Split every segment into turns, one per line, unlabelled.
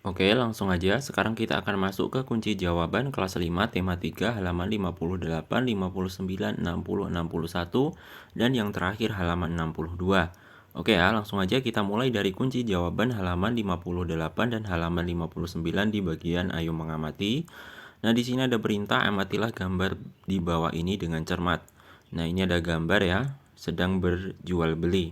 Oke, langsung aja. Sekarang kita akan masuk ke kunci jawaban kelas 5 tema 3 halaman 58, 59, 60, 61, dan yang terakhir halaman 62. Oke ya, langsung aja kita mulai dari kunci jawaban halaman 58 dan halaman 59 di bagian ayo mengamati. Nah, di sini ada perintah amatilah gambar di bawah ini dengan cermat. Nah, ini ada gambar ya, sedang berjual beli.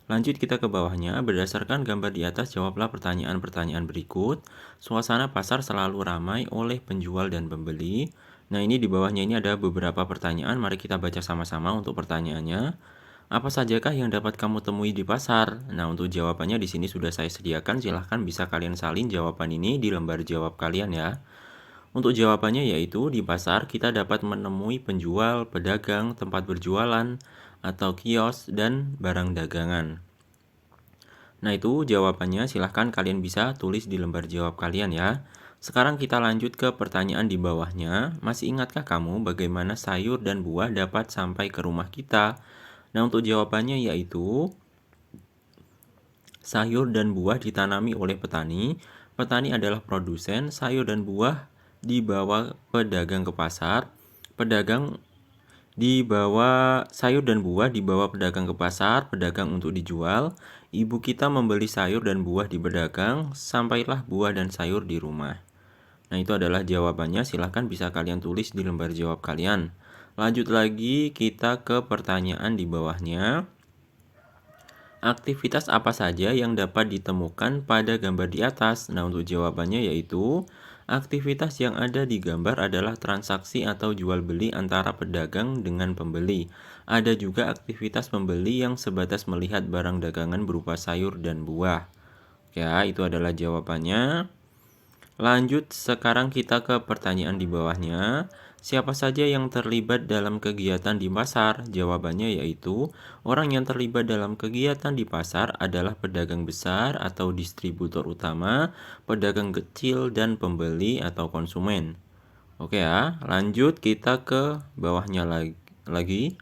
Lanjut kita ke bawahnya, berdasarkan gambar di atas jawablah pertanyaan-pertanyaan berikut. Suasana pasar selalu ramai oleh penjual dan pembeli. Nah, ini di bawahnya ini ada beberapa pertanyaan, mari kita baca sama-sama untuk pertanyaannya. Apa sajakah yang dapat kamu temui di pasar? Nah, untuk jawabannya di sini sudah saya sediakan, silahkan bisa kalian salin jawaban ini di lembar jawab kalian ya. Untuk jawabannya yaitu di pasar kita dapat menemui penjual, pedagang, tempat berjualan, atau kios, dan barang dagangan. Nah, itu jawabannya, silahkan kalian bisa tulis di lembar jawab kalian ya. Sekarang kita lanjut ke pertanyaan di bawahnya. Masih ingatkah kamu bagaimana sayur dan buah dapat sampai ke rumah kita? Nah, untuk jawabannya yaitu sayur dan buah ditanami oleh petani. Petani adalah produsen, sayur dan buah dibawa pedagang ke pasar. Pedagang dibawa sayur dan buah dibawa pedagang ke pasar, pedagang untuk dijual. Ibu kita membeli sayur dan buah di pedagang, sampailah buah dan sayur di rumah. Nah, itu adalah jawabannya, silahkan bisa kalian tulis di lembar jawab kalian. Lanjut lagi kita ke pertanyaan di bawahnya. Aktivitas apa saja yang dapat ditemukan pada gambar di atas? Nah, untuk jawabannya yaitu aktivitas yang ada di gambar adalah transaksi atau jual beli antara pedagang dengan pembeli. Ada juga aktivitas pembeli yang sebatas melihat barang dagangan berupa sayur dan buah. Ya, itu adalah jawabannya. Lanjut, sekarang kita ke pertanyaan di bawahnya. Siapa saja yang terlibat dalam kegiatan di pasar? Jawabannya yaitu, orang yang terlibat dalam kegiatan di pasar adalah pedagang besar atau distributor utama, pedagang kecil, dan pembeli atau konsumen. Oke ya, lanjut kita ke bawahnya lagi.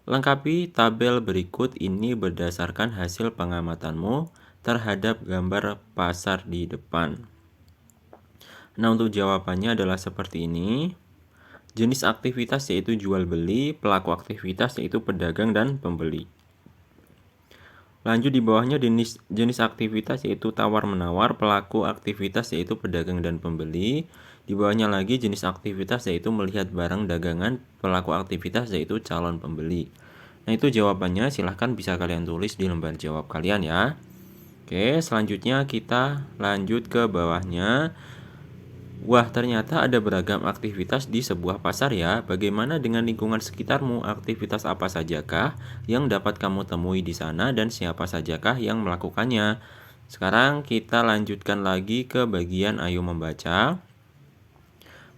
Lengkapi tabel berikut ini berdasarkan hasil pengamatanmu terhadap gambar pasar di depan. Nah, untuk jawabannya adalah seperti ini. Jenis aktivitas yaitu jual beli, pelaku aktivitas yaitu pedagang dan pembeli. Lanjut di bawahnya jenis aktivitas yaitu tawar-menawar, pelaku aktivitas yaitu pedagang dan pembeli. Di bawahnya lagi jenis aktivitas yaitu melihat barang dagangan, pelaku aktivitas yaitu calon pembeli. Nah, itu jawabannya, silahkan bisa kalian tulis di lembar jawab kalian ya. Oke, selanjutnya kita lanjut ke bawahnya. Wah, ternyata ada beragam aktivitas di sebuah pasar ya. Bagaimana dengan lingkungan sekitarmu? Aktivitas apa sajakah yang dapat kamu temui di sana dan siapa sajakah yang melakukannya? Sekarang kita lanjutkan lagi ke bagian ayo membaca.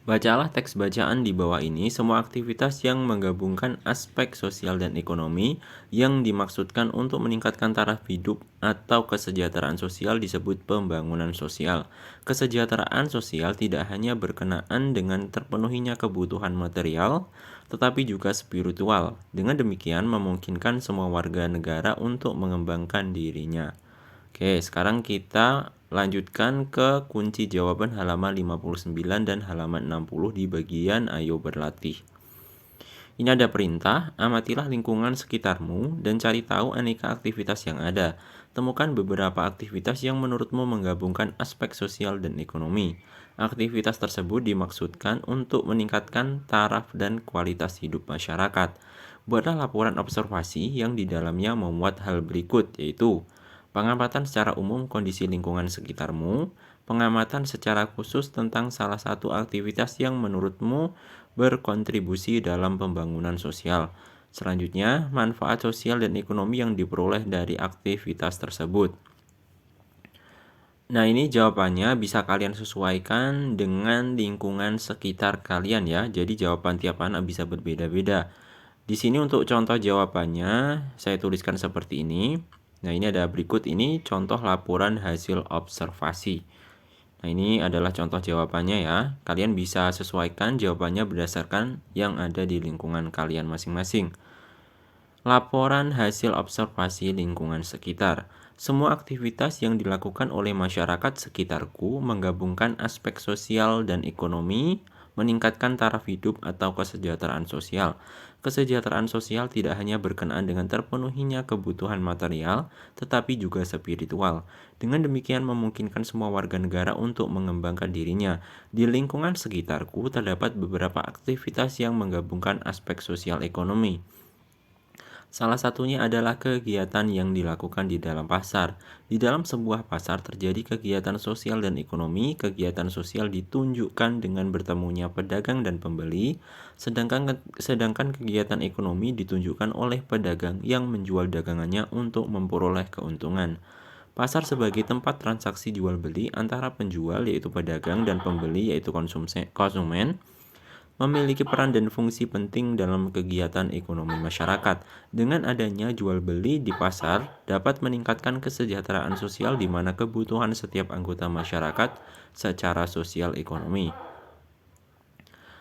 Bacalah teks bacaan di bawah ini. Semua aktivitas yang menggabungkan aspek sosial dan ekonomi yang dimaksudkan untuk meningkatkan taraf hidup atau kesejahteraan sosial disebut pembangunan sosial. Kesejahteraan sosial tidak hanya berkenaan dengan terpenuhinya kebutuhan material, tetapi juga spiritual. Dengan demikian memungkinkan semua warga negara untuk mengembangkan dirinya. Oke, sekarang kita lanjutkan ke kunci jawaban halaman 59 dan halaman 60 di bagian ayo berlatih. Ini ada perintah, amatilah lingkungan sekitarmu dan cari tahu aneka aktivitas yang ada. Temukan beberapa aktivitas yang menurutmu menggabungkan aspek sosial dan ekonomi. Aktivitas tersebut dimaksudkan untuk meningkatkan taraf dan kualitas hidup masyarakat. Buatlah laporan observasi yang di dalamnya memuat hal berikut, yaitu pengamatan secara umum kondisi lingkungan sekitarmu, pengamatan secara khusus tentang salah satu aktivitas yang menurutmu berkontribusi dalam pembangunan sosial. Selanjutnya, manfaat sosial dan ekonomi yang diperoleh dari aktivitas tersebut. Nah, ini jawabannya bisa kalian sesuaikan dengan lingkungan sekitar kalian ya. Jadi jawaban tiap anak bisa berbeda-beda. Di sini untuk contoh jawabannya saya tuliskan seperti ini. Nah, ini ada berikut ini contoh laporan hasil observasi. Nah, ini adalah contoh jawabannya ya. Kalian bisa sesuaikan jawabannya berdasarkan yang ada di lingkungan kalian masing-masing. Laporan hasil observasi lingkungan sekitar. Semua aktivitas yang dilakukan oleh masyarakat sekitarku menggabungkan aspek sosial dan ekonomi, meningkatkan taraf hidup atau kesejahteraan sosial. Kesejahteraan sosial tidak hanya berkenaan dengan terpenuhinya kebutuhan material, tetapi juga spiritual. Dengan demikian memungkinkan semua warga negara untuk mengembangkan dirinya. Di lingkungan sekitarku terdapat beberapa aktivitas yang menggabungkan aspek sosial ekonomi. Salah satunya adalah kegiatan yang dilakukan di dalam pasar. Di dalam sebuah pasar terjadi kegiatan sosial dan ekonomi. Kegiatan sosial ditunjukkan dengan bertemunya pedagang dan pembeli, sedangkan kegiatan ekonomi ditunjukkan oleh pedagang yang menjual dagangannya untuk memperoleh keuntungan. Pasar sebagai tempat transaksi jual beli antara penjual yaitu pedagang dan pembeli yaitu konsumen memiliki peran dan fungsi penting dalam kegiatan ekonomi masyarakat. Dengan adanya jual beli di pasar dapat meningkatkan kesejahteraan sosial di mana kebutuhan setiap anggota masyarakat secara sosial ekonomi.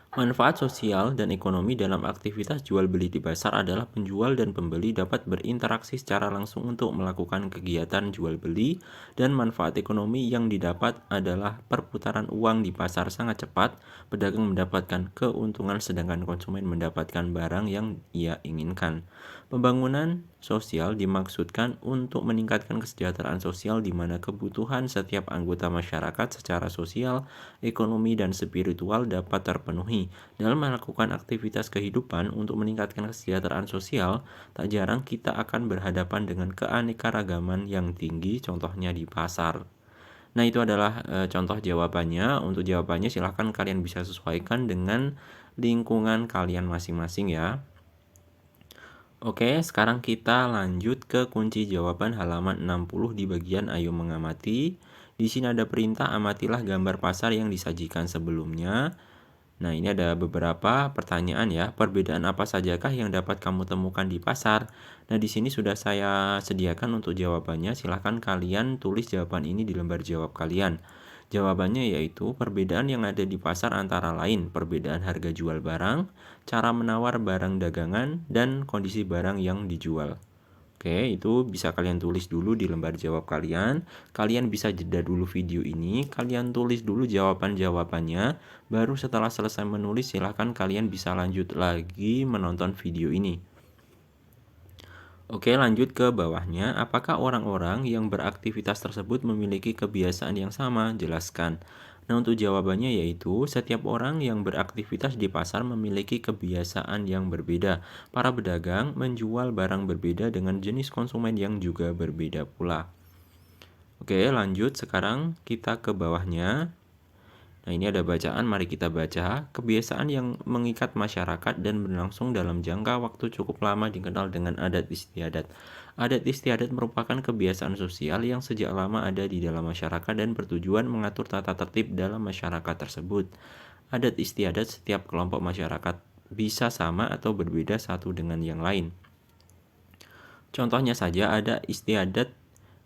Manfaat sosial dan ekonomi dalam aktivitas jual beli di pasar adalah penjual dan pembeli dapat berinteraksi secara langsung untuk melakukan kegiatan jual beli, dan manfaat ekonomi yang didapat adalah perputaran uang di pasar sangat cepat, pedagang mendapatkan keuntungan sedangkan konsumen mendapatkan barang yang ia inginkan. Pembangunan sosial dimaksudkan untuk meningkatkan kesejahteraan sosial di mana kebutuhan setiap anggota masyarakat secara sosial, ekonomi, dan spiritual dapat terpenuhi. Dalam melakukan aktivitas kehidupan untuk meningkatkan kesejahteraan sosial, tak jarang kita akan berhadapan dengan keanekaragaman yang tinggi, contohnya di pasar. Nah, itu adalah contoh jawabannya. Untuk jawabannya silahkan kalian bisa sesuaikan dengan lingkungan kalian masing-masing ya. Oke, sekarang kita lanjut ke kunci jawaban halaman 60 di bagian ayo mengamati. Di sini ada perintah amatilah gambar pasar yang disajikan sebelumnya. Nah, ini ada beberapa pertanyaan ya. Perbedaan apa sajakah yang dapat kamu temukan di pasar? Nah, di sini sudah saya sediakan untuk jawabannya. Silahkan kalian tulis jawaban ini di lembar jawab kalian. Jawabannya yaitu perbedaan yang ada di pasar antara lain perbedaan harga jual barang, cara menawar barang dagangan, dan kondisi barang yang dijual. Oke, itu bisa kalian tulis dulu di lembar jawab kalian. Kalian bisa jeda dulu video ini, kalian tulis dulu jawaban-jawabannya. Baru setelah selesai menulis, silahkan kalian bisa lanjut lagi menonton video ini. Oke, lanjut ke bawahnya. Apakah orang-orang yang beraktivitas tersebut memiliki kebiasaan yang sama? Jelaskan. Nah, untuk jawabannya yaitu setiap orang yang beraktivitas di pasar memiliki kebiasaan yang berbeda. Para pedagang menjual barang berbeda dengan jenis konsumen yang juga berbeda pula. Oke, lanjut sekarang kita ke bawahnya. Nah, ini ada bacaan, mari kita baca. Kebiasaan yang mengikat masyarakat dan berlangsung dalam jangka waktu cukup lama dikenal dengan adat istiadat. Adat istiadat merupakan kebiasaan sosial yang sejak lama ada di dalam masyarakat dan bertujuan mengatur tata tertib dalam masyarakat tersebut. Adat istiadat setiap kelompok masyarakat bisa sama atau berbeda satu dengan yang lain. Contohnya saja ada istiadat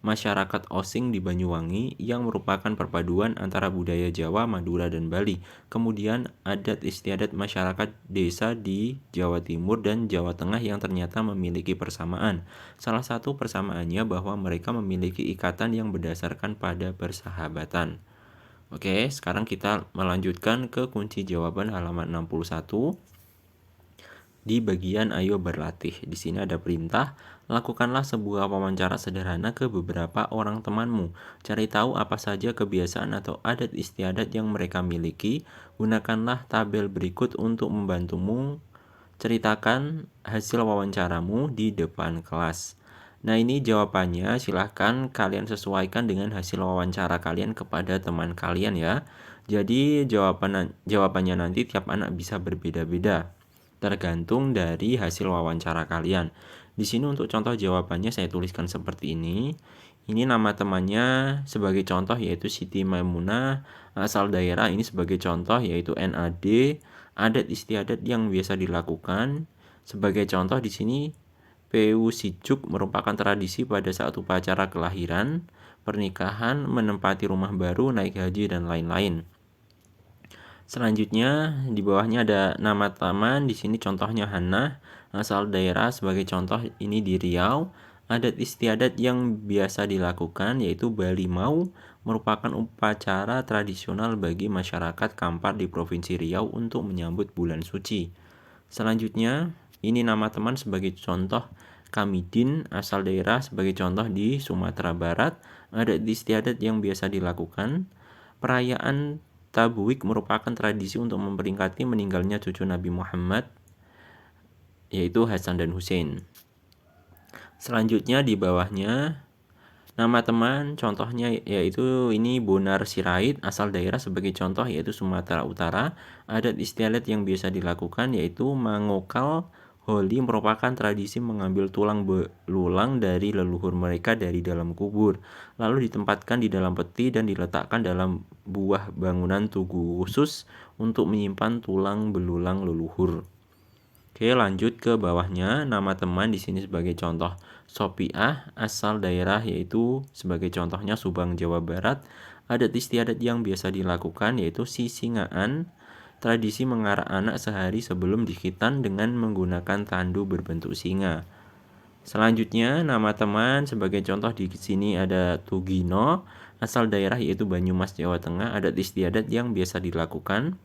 masyarakat Osing di Banyuwangi yang merupakan perpaduan antara budaya Jawa, Madura, dan Bali. Kemudian adat istiadat masyarakat desa di Jawa Timur dan Jawa Tengah yang ternyata memiliki persamaan. Salah satu persamaannya bahwa mereka memiliki ikatan yang berdasarkan pada persahabatan. Oke, sekarang kita melanjutkan ke kunci jawaban halaman 61. Di bagian ayo berlatih, di sini ada perintah, lakukanlah sebuah wawancara sederhana ke beberapa orang temanmu. Cari tahu apa saja kebiasaan atau adat istiadat yang mereka miliki. Gunakanlah tabel berikut untuk membantumu ceritakan hasil wawancaramu di depan kelas. Nah, ini jawabannya silahkan kalian sesuaikan dengan hasil wawancara kalian kepada teman kalian ya. Jadi jawabannya nanti tiap anak bisa berbeda-beda tergantung dari hasil wawancara kalian. Di sini untuk contoh jawabannya saya tuliskan seperti ini. Ini nama temannya sebagai contoh yaitu Siti Maimunah, asal daerah ini sebagai contoh yaitu NAD, adat istiadat yang biasa dilakukan. Sebagai contoh di sini PU Sijuk merupakan tradisi pada saat upacara kelahiran, pernikahan, menempati rumah baru, naik haji, dan lain-lain. Selanjutnya di bawahnya ada nama taman, di sini contohnya Hannah, asal daerah sebagai contoh ini di Riau. Adat istiadat yang biasa dilakukan yaitu Bali Mau merupakan upacara tradisional bagi masyarakat Kampar di Provinsi Riau untuk menyambut bulan suci. Selanjutnya, ini nama teman sebagai contoh Kamidin asal daerah sebagai contoh di Sumatera Barat. Adat istiadat yang biasa dilakukan. Perayaan Tabuik merupakan tradisi untuk memperingati meninggalnya cucu Nabi Muhammad yaitu Hasan dan Hussein. Selanjutnya di bawahnya nama teman contohnya yaitu ini Bonar Sirait asal daerah sebagai contoh yaitu Sumatera Utara. Adat istiadat yang biasa dilakukan yaitu mangokal holi merupakan tradisi mengambil tulang belulang dari leluhur mereka dari dalam kubur, lalu ditempatkan di dalam peti dan diletakkan dalam buah bangunan tugu khusus untuk menyimpan tulang belulang leluhur. Oke, lanjut ke bawahnya. Nama teman di sini sebagai contoh Sopiah asal daerah yaitu sebagai contohnya Subang, Jawa Barat. Adat istiadat yang biasa dilakukan yaitu sisingaan, tradisi mengarak anak sehari sebelum dikhitan dengan menggunakan tandu berbentuk singa. Selanjutnya, nama teman sebagai contoh di sini ada Tugino asal daerah yaitu Banyumas, Jawa Tengah. Adat istiadat yang biasa dilakukan.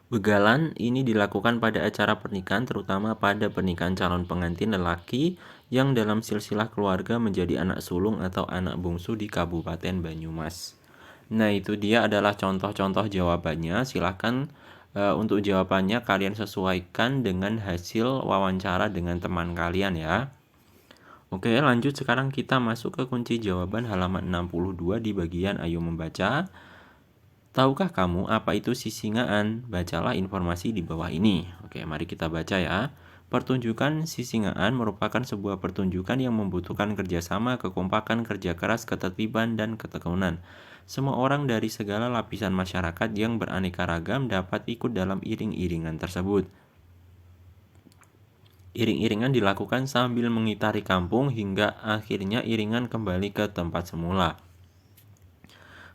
Begalan ini dilakukan pada acara pernikahan, terutama pada pernikahan calon pengantin lelaki yang dalam silsilah keluarga menjadi anak sulung atau anak bungsu di Kabupaten Banyumas. Nah, itu dia adalah contoh-contoh jawabannya. Silahkan untuk jawabannya kalian sesuaikan dengan hasil wawancara dengan teman kalian ya. Oke, lanjut sekarang kita masuk ke kunci jawaban halaman 62 di bagian Ayo Membaca. Tahukah kamu apa itu sisingaan? Bacalah informasi di bawah ini. Oke, mari kita baca ya. Pertunjukan sisingaan merupakan sebuah pertunjukan yang membutuhkan kerjasama, kekompakan, kerja keras, ketertiban, dan ketekunan. Semua orang dari segala lapisan masyarakat yang beraneka ragam dapat ikut dalam iring-iringan tersebut. Iring-iringan dilakukan sambil mengitari kampung hingga akhirnya iringan kembali ke tempat semula.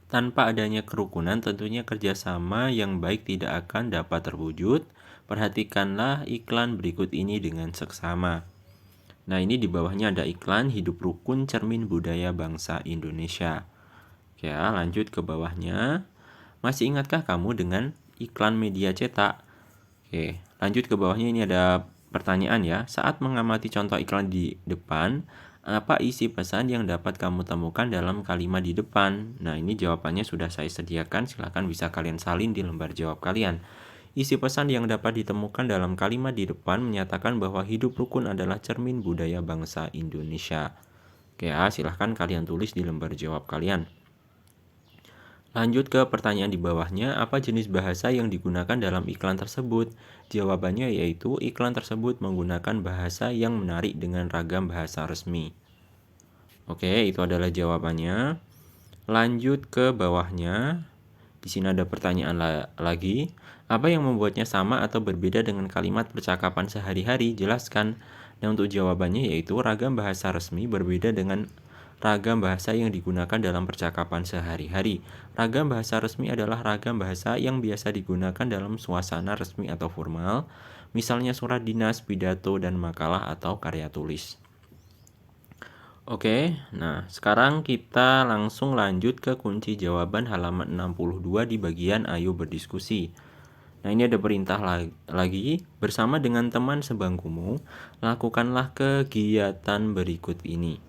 Tanpa adanya kerukunan, tentunya kerjasama yang baik tidak akan dapat terwujud. Perhatikanlah iklan berikut ini dengan seksama. Nah, ini di bawahnya ada iklan hidup rukun cermin budaya bangsa Indonesia. Oke, lanjut ke bawahnya. Masih ingatkah kamu dengan iklan media cetak? Oke, lanjut ke bawahnya ini ada pertanyaan ya. Saat mengamati contoh iklan di depan, apa isi pesan yang dapat kamu temukan dalam kalimat di depan? Nah, ini jawabannya sudah saya sediakan, silahkan bisa kalian salin di lembar jawab kalian. Isi pesan yang dapat ditemukan dalam kalimat di depan menyatakan bahwa hidup rukun adalah cermin budaya bangsa Indonesia. Oke ya, silahkan kalian tulis di lembar jawab kalian. Lanjut ke pertanyaan di bawahnya, apa jenis bahasa yang digunakan dalam iklan tersebut? Jawabannya yaitu iklan tersebut menggunakan bahasa yang menarik dengan ragam bahasa resmi. Oke, itu adalah jawabannya. Lanjut ke bawahnya. Di sini ada pertanyaan lagi. Apa yang membuatnya sama atau berbeda dengan kalimat percakapan sehari-hari? Jelaskan. Dan untuk jawabannya yaitu ragam bahasa resmi berbeda dengan ragam bahasa yang digunakan dalam percakapan sehari-hari. Ragam bahasa resmi adalah ragam bahasa yang biasa digunakan dalam suasana resmi atau formal, misalnya surat dinas, pidato, dan makalah atau karya tulis. Oke, nah sekarang kita langsung lanjut ke kunci jawaban halaman 62 di bagian Ayo Berdiskusi. Nah, ini ada perintah lagi, bersama dengan teman sebangkumu, lakukanlah kegiatan berikut ini.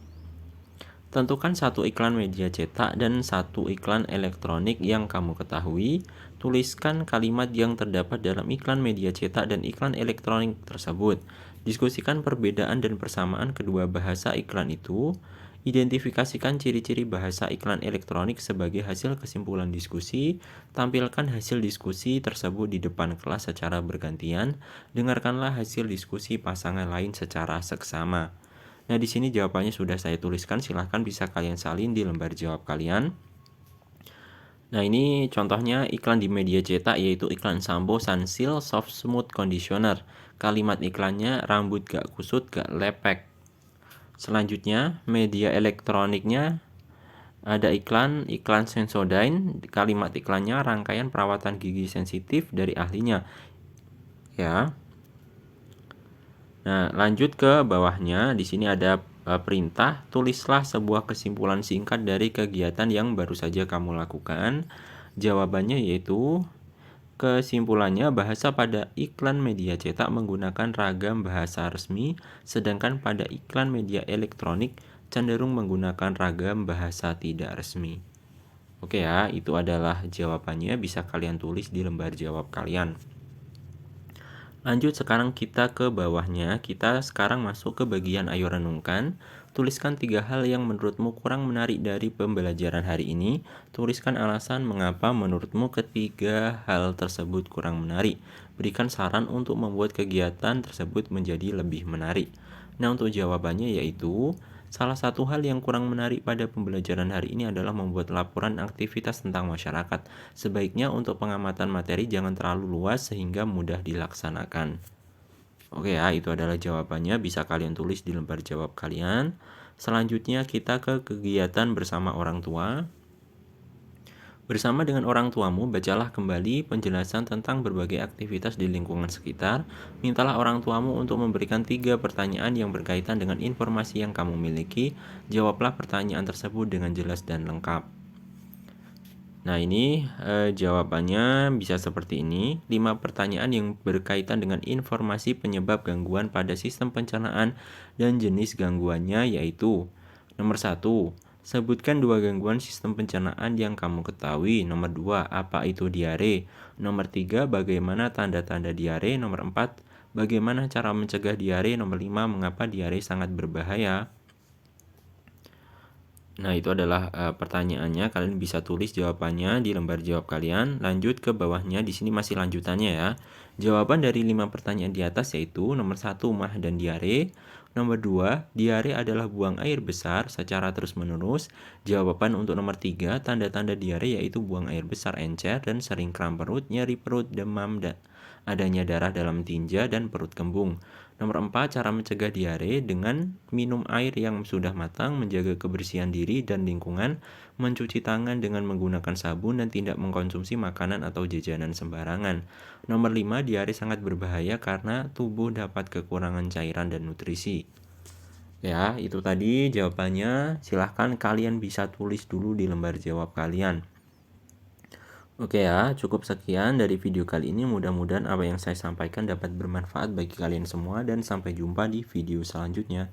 Tentukan satu iklan media cetak dan satu iklan elektronik yang kamu ketahui. Tuliskan kalimat yang terdapat dalam iklan media cetak dan iklan elektronik tersebut. Diskusikan perbedaan dan persamaan kedua bahasa iklan itu. Identifikasikan ciri-ciri bahasa iklan elektronik sebagai hasil kesimpulan diskusi. Tampilkan hasil diskusi tersebut di depan kelas secara bergantian. Dengarkanlah hasil diskusi pasangan lain secara seksama. Nah, di sini jawabannya sudah saya tuliskan, silahkan bisa kalian salin di lembar jawab kalian. Nah, ini contohnya iklan di media cetak yaitu iklan Sampo Sunsil Soft Smooth Conditioner. Kalimat iklannya rambut gak kusut gak lepek. Selanjutnya, media elektroniknya ada iklan Sensodyne. Kalimat iklannya rangkaian perawatan gigi sensitif dari ahlinya. Ya. Nah, lanjut ke bawahnya. Di sini ada perintah, tulislah sebuah kesimpulan singkat dari kegiatan yang baru saja kamu lakukan. Jawabannya yaitu kesimpulannya, bahasa pada iklan media cetak menggunakan ragam bahasa resmi, sedangkan pada iklan media elektronik cenderung menggunakan ragam bahasa tidak resmi. Oke ya, itu adalah jawabannya, bisa kalian tulis di lembar jawab kalian. Lanjut, sekarang kita ke bawahnya. Kita sekarang masuk ke bagian ayo renungkan. Tuliskan 3 hal yang menurutmu kurang menarik dari pembelajaran hari ini. Tuliskan alasan mengapa menurutmu ketiga hal tersebut kurang menarik. Berikan saran untuk membuat kegiatan tersebut menjadi lebih menarik. Nah, untuk jawabannya yaitu salah satu hal yang kurang menarik pada pembelajaran hari ini adalah membuat laporan aktivitas tentang masyarakat. Sebaiknya untuk pengamatan materi jangan terlalu luas sehingga mudah dilaksanakan. Oke ya, itu adalah jawabannya. Bisa kalian tulis di lembar jawab kalian. Selanjutnya kita ke kegiatan bersama orang tua. Bersama dengan orang tuamu, bacalah kembali penjelasan tentang berbagai aktivitas di lingkungan sekitar. Mintalah orang tuamu untuk memberikan 3 pertanyaan yang berkaitan dengan informasi yang kamu miliki. Jawablah pertanyaan tersebut dengan jelas dan lengkap. Nah, ini jawabannya bisa seperti ini. 5 pertanyaan yang berkaitan dengan informasi penyebab gangguan pada sistem pencernaan dan jenis gangguannya yaitu: nomor 1, sebutkan 2 gangguan sistem pencernaan yang kamu ketahui. Nomor 2, apa itu diare? Nomor 3, bagaimana tanda-tanda diare? Nomor 4, bagaimana cara mencegah diare? Nomor 5, mengapa diare sangat berbahaya? Nah, itu adalah pertanyaannya. Kalian bisa tulis jawabannya di lembar jawab kalian. Lanjut ke bawahnya, di sini masih lanjutannya ya. Jawaban dari 5 pertanyaan di atas yaitu nomor 1, mah dan diare. Nomor 2, diare adalah buang air besar secara terus-menerus. Jawaban untuk nomor 3, tanda-tanda diare yaitu buang air besar encer dan sering kram perut, nyeri perut, demam, adanya darah dalam tinja, dan perut kembung. Nomor 4, cara mencegah diare dengan minum air yang sudah matang, menjaga kebersihan diri dan lingkungan, mencuci tangan dengan menggunakan sabun, dan tidak mengkonsumsi makanan atau jajanan sembarangan. Nomor 5, diare sangat berbahaya karena tubuh dapat kekurangan cairan dan nutrisi. Ya, itu tadi jawabannya. Silahkan kalian bisa tulis dulu di lembar jawab kalian. Oke ya, cukup sekian dari video kali ini. Mudah-mudahan apa yang saya sampaikan dapat bermanfaat bagi kalian semua dan sampai jumpa di video selanjutnya.